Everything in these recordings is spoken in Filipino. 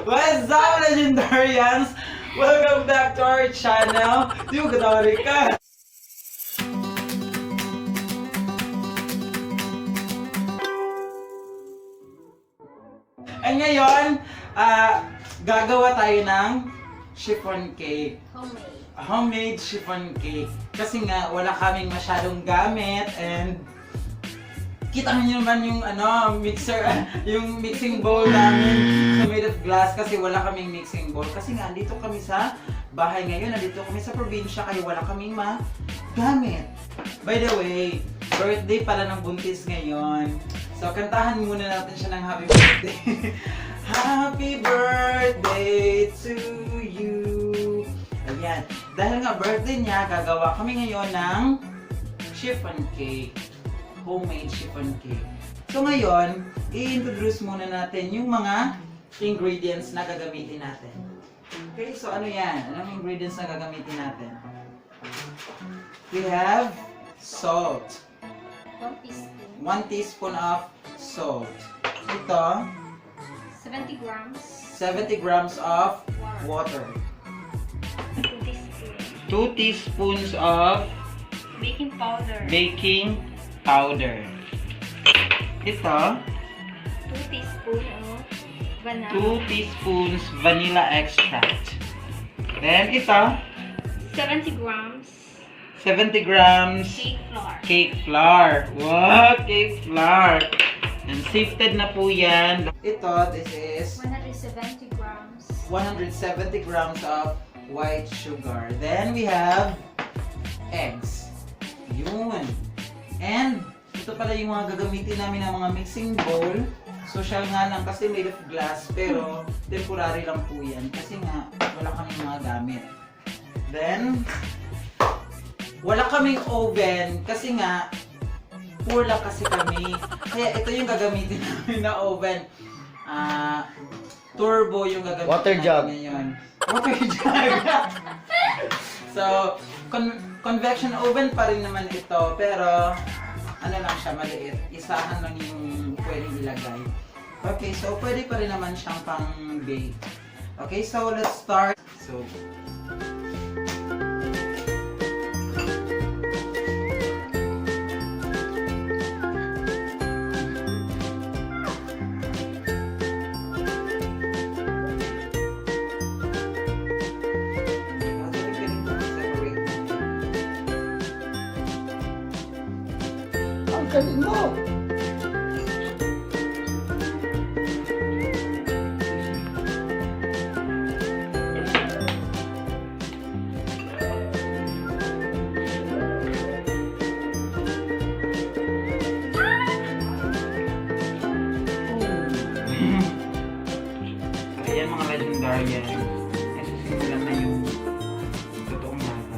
What's up, legendarians? Welcome back to our channel. Yung katawa Rica. And ngayon, gagawa tayo ng chiffon cake. Homemade chiffon cake. Kasi nga, wala kaming masyadong gamit and kita niyo naman yung mixer, yung mixing bowl namin sa made of glass kasi wala kaming mixing bowl. Kasi nga, andito kami sa bahay ngayon, andito kami sa probinsya kaya wala kaming magamit. By the way, birthday pala ng buntis ngayon. So, kantahan muna natin siya ng happy birthday. Happy birthday to you. Ayan. Dahil nga birthday niya, gagawa kami ngayon ng chiffon cake. Homemade chiffon cake. So ngayon, i-introduce muna natin yung mga ingredients na gagamitin natin. Okay, so ano yan? Anong ingredients na gagamitin natin? We have salt. 1 teaspoon. 1 teaspoon of salt. Ito, 70 grams. 70 grams of water. 2 teaspoons. 2 teaspoons of Baking powder. baking powder. Ito, 2 teaspoons of vanilla. 2 teaspoons vanilla extract. Then ito, 70 grams 70 grams cake flour. cake flour. Wow, cake flour. And sifted na po yan. Ito, this is 170 grams 170 grams of white sugar. Then we have eggs. Yun. And ito pala yung mga gagamitin namin ng mga mixing bowl. Social nga lang kasi made of glass pero temporary lang po yan kasi nga wala kaming mga gamit. Then wala kaming oven kasi nga poor lang kasi kami. Kaya ito yung gagamitin namin na oven. Turbo yung gagamitin Water jug. namin ngayon. Water jug. So, convection oven pa rin naman ito, pero ano lang siya, maliit. Isahan lang yung pwedeng ilagay. Okay, so pwede pa rin naman siyang pang-bake. Okay, so let's start. So, Ang galing mo! ayan mga legendarians. Simulan na yung totoong lasa.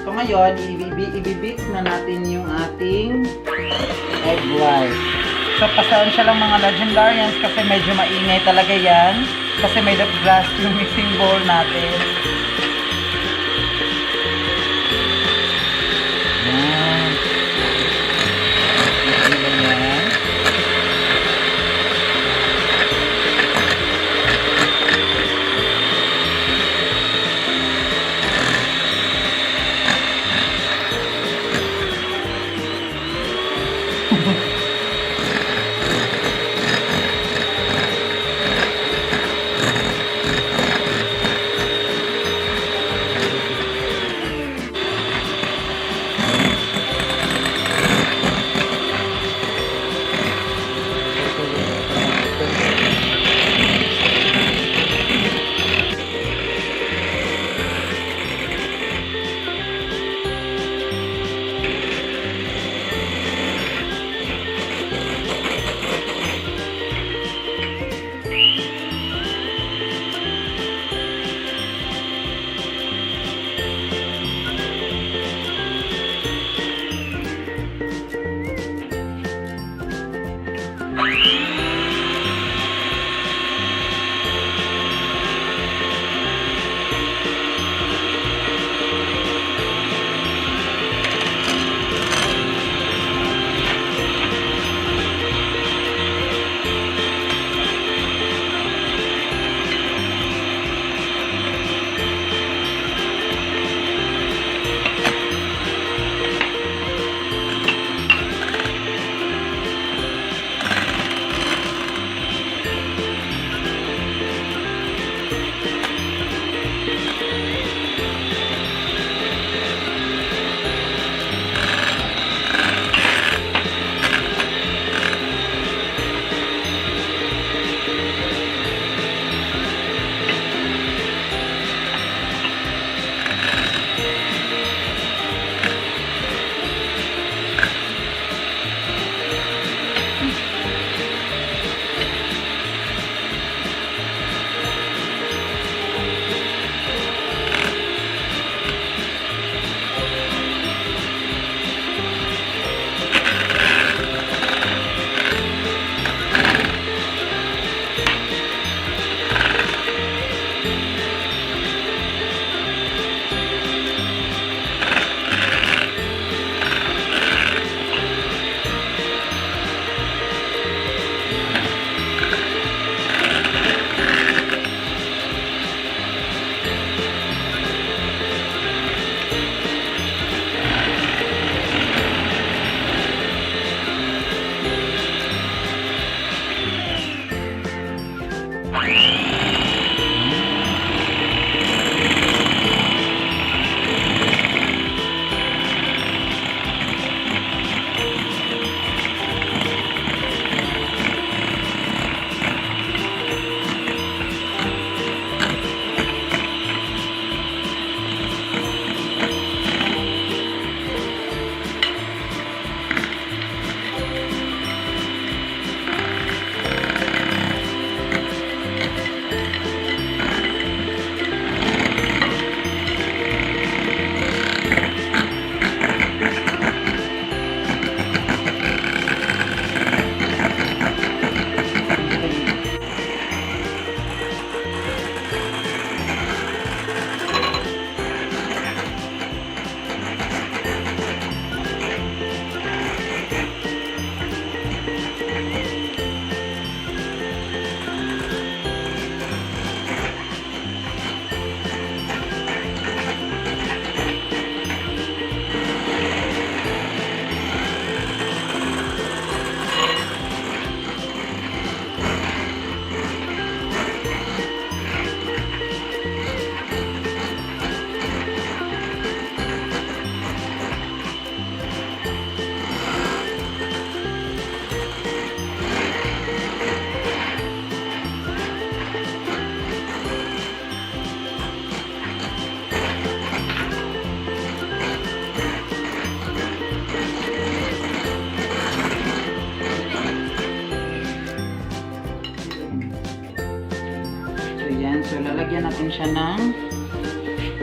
So ngayon, ibibit na natin yung ating egg white. So pasensya lang mga legendarians kasi medyo maingay talaga yan. Kasi made of glass yung mixing bowl natin. Yan. Yan. So, lalagyan natin siya ng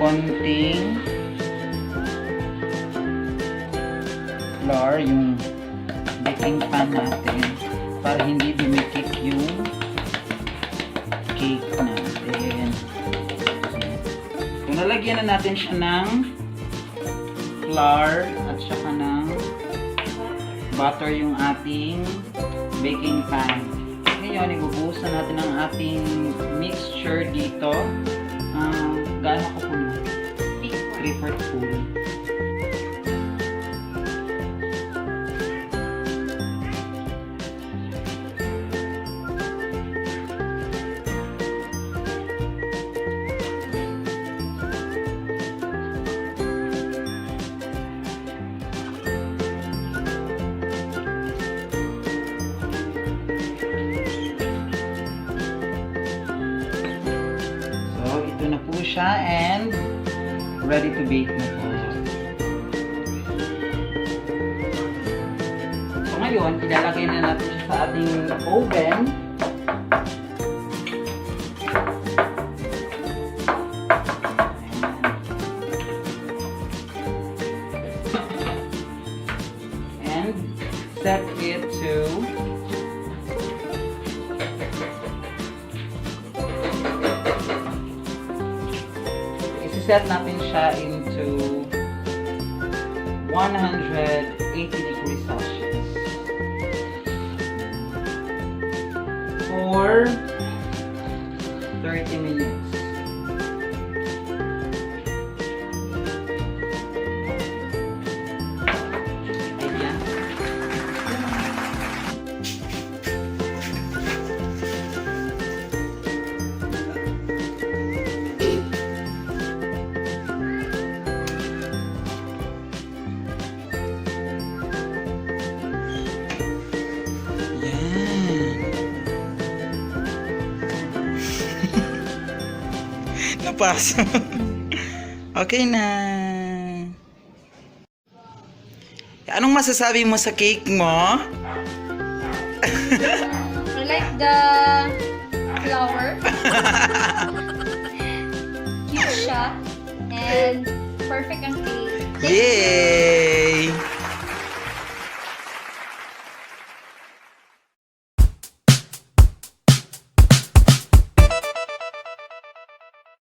konting flour, yung baking pan natin, para hindi dumikit yung cake natin. So, nalagyan na natin siya ng flour at saka ng butter yung ating baking pan. Ngayon, ibubuhusan natin ang ating mixture dito. Gaano ka puno? 3/4 full. Ito na po siya and ready to bake na po. So ngayon, ilalagay na natin siya sa ating oven. And set it to 180 degrees Celsius for 30 minutes. Ayan. Napasok. Okay na. Anong masasabi mo sa cake mo? I like the flower. Cute siya. And perfect ang cake. Yay!